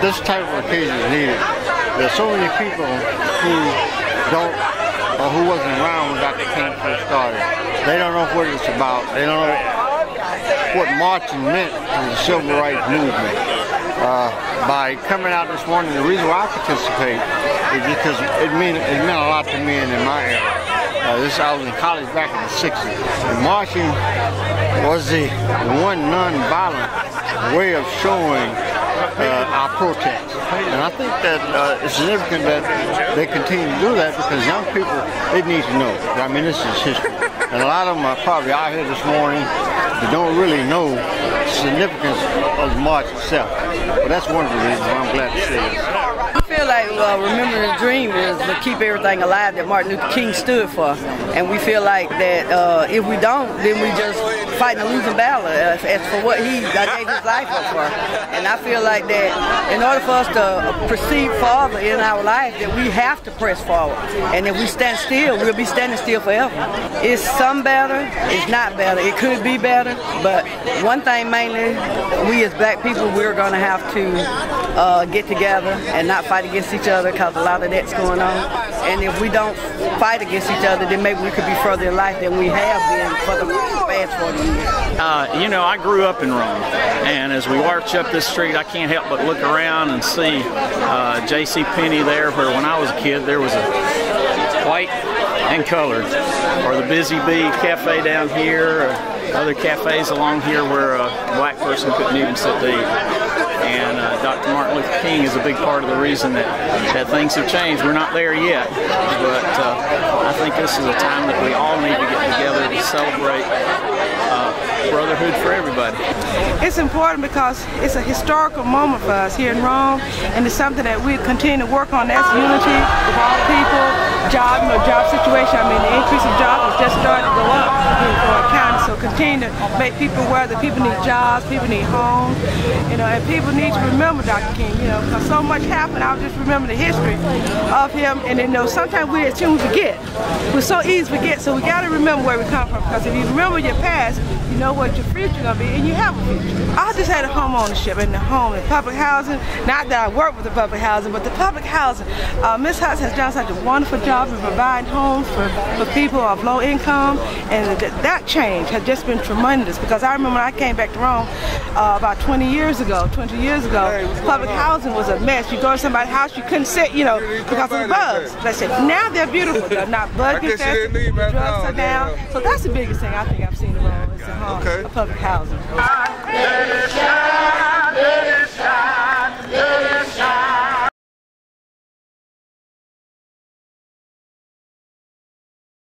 this type of occasion is needed. There's so many people who don't, or who wasn't around when Dr. King first started. They don't know what it's about. They don't know what marching meant to the civil rights movement. By coming out this morning, the reason why I participate is because it meant a lot to me and in my era. I was in college back in the 60s. And marching was the one non-violent way of showing our protest. And I think that it's significant that they continue to do that because young people, they need to know. I mean, this is history. And a lot of them are probably out here this morning that don't really know the significance of the march itself. But that's one of the reasons I'm glad to see this. I feel like remembering the dream is to keep everything alive that Martin Luther King stood for. And we feel like that if we don't, then we just fighting a losing battle as for what he gave his life up for. And I feel like that in order for us to proceed farther in our life, that we have to press forward. And if we stand still, we'll be standing still forever. It's some better, it's not better. It could be better, but one thing mainly, we as black people, we're going to have to get together and not fight against each other because a lot of that's going on. And if we don't fight against each other, then maybe we could be further in life than we have been for the past 40 years. You know, I grew up in Rome, and as we march up this street, I can't help but look around and see J.C. Penney there, where when I was a kid, there was a white and colored, or the Busy Bee Cafe down here, or other cafes along here where a black person couldn't even sit to eat. And Dr. Martin Luther King is a big part of the reason that things have changed. We're not there yet, but I think this is a time that we all need to get together to celebrate brotherhood for everybody. It's important because it's a historical moment for us here in Rome, and it's something that we continue to work on. That's unity of all people, job situation. I mean, the increase of jobs has just started to go up for our county, so continue to make people aware that people need jobs, people need homes, you know, and people need to remember Dr. King, you know, because so much happened. I'll just remember the history of him, and then, you know, sometimes we as humans forget. We're so easy to forget, so we got to remember where we come from, because if you remember your past, you know what your future gonna be, and you have a future. I just had a home ownership in the home and public housing. Not that I work with the public housing, but the public housing. Ms. Hutz has done such a wonderful job in providing homes for people of low income, and that change has just been tremendous. Because I remember when I came back to Rome about 20 years ago, public housing was a mess. You go to somebody's house, you couldn't sit, you know, because of the bugs. That's it. Now they're beautiful. They're not bug infested. The drugs are down. So that's the biggest thing I think I've seen in Rome. It's a public housing.